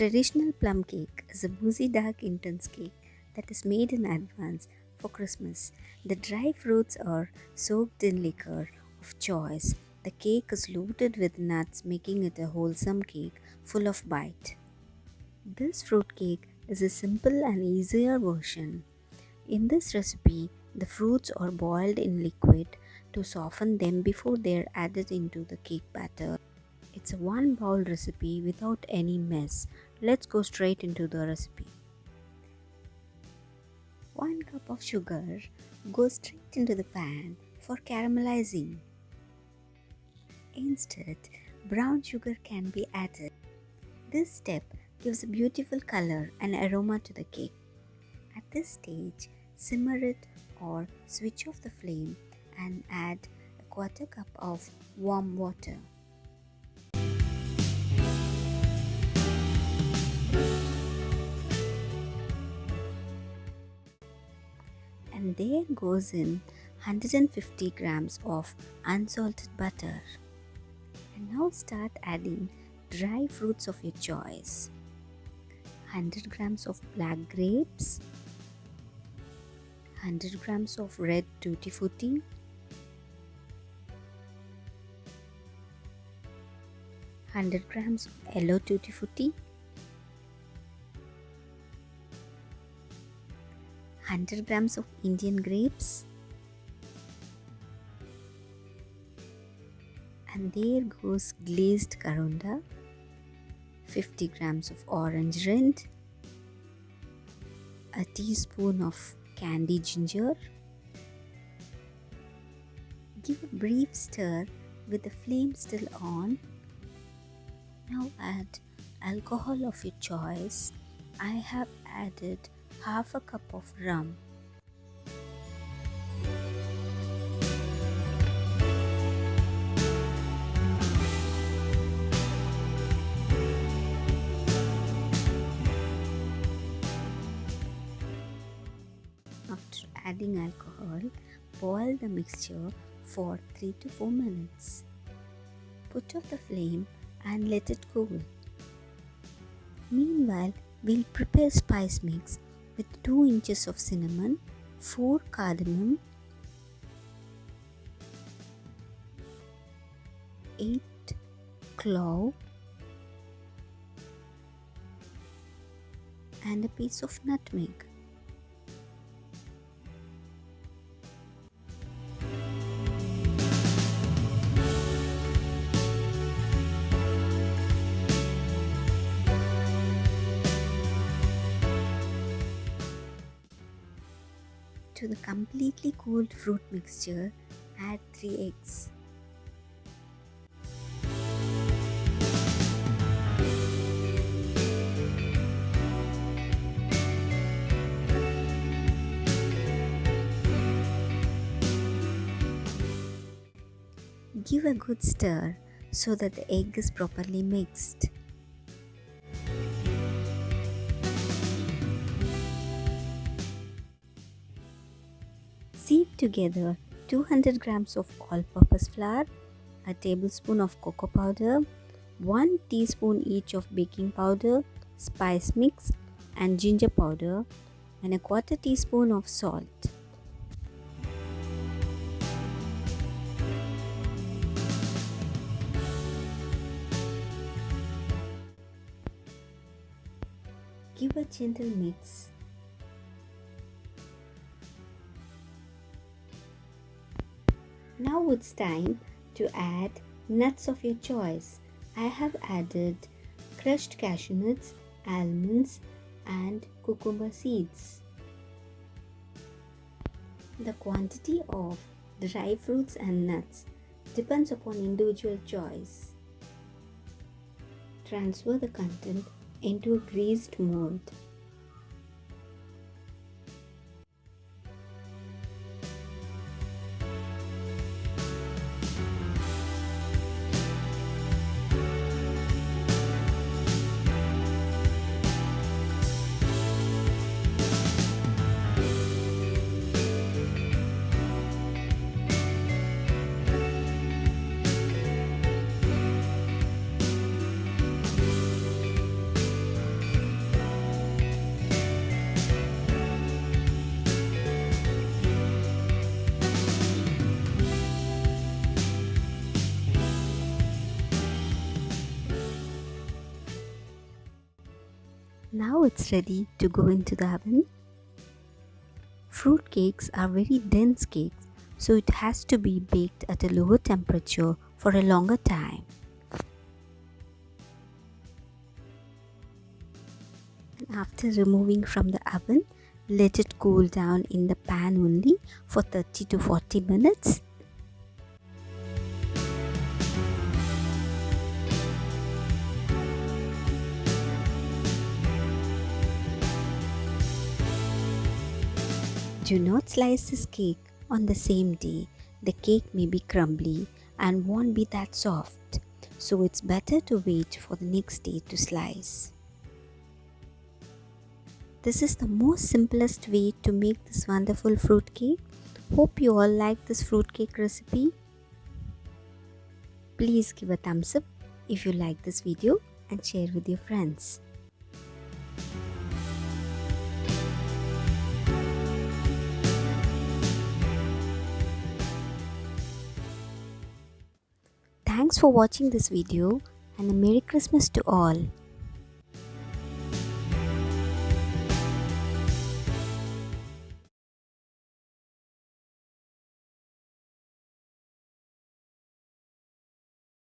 traditional plum cake is a boozy dark intense cake that is made in advance for Christmas. The dry fruits are soaked in liquor of choice. The cake is loaded with nuts, making it a wholesome cake full of bite. This fruit cake is a simple and easier version. In this recipe, the fruits are boiled in liquid to soften them before they are added into the cake batter. It's a one bowl recipe without any mess. Let's go straight into the recipe. 1 cup of sugar goes straight into the pan for caramelizing. Instead, brown sugar can be added. This step gives a beautiful color and aroma to the cake. At this stage, simmer it or switch off the flame and add a quarter cup of warm water. And there goes in 150 grams of unsalted butter. And now start adding dry fruits of your choice. 100 grams of black grapes, 100 grams of red tutti frutti, 100 grams of yellow tutti frutti, 100 grams of Indian grapes, and there goes glazed karunda, 50 grams of orange rind, a teaspoon of candied ginger. Give a brief stir with the flame still on. Now add alcohol of your choice. I have added half a cup of rum. After adding alcohol, boil the mixture for 3 to 4 minutes. Put off the flame and let it cool. Meanwhile, we'll prepare spice mix with 2 inches of cinnamon, 4 cardamom, 8 clove, and a piece of nutmeg. To the completely cooled fruit mixture, add 3 eggs. Give a good stir so that the egg is properly mixed. Sieve together 200 grams of all-purpose flour, a tablespoon of cocoa powder, 1 teaspoon each of baking powder, spice mix and ginger powder, and a quarter teaspoon of salt. Give a gentle mix. Now it's time to add nuts of your choice. I have added crushed cashew nuts, almonds, and cucumber seeds. The quantity of dry fruits and nuts depends upon individual choice. Transfer the content into a greased mold. Now it's ready to go into the oven. Fruit cakes are very dense cakes, so it has to be baked at a lower temperature for a longer time. And after removing from the oven, let it cool down in the pan only for 30 to 40 minutes. Do not slice this cake on the same day. The cake may be crumbly and won't be that soft, so it's better to wait for the next day to slice. This is the most simplest way to make this wonderful fruit cake. Hope you all like this fruit cake recipe. Please give a thumbs up if you like this video and share with your friends. Thanks for watching this video and a Merry Christmas to all.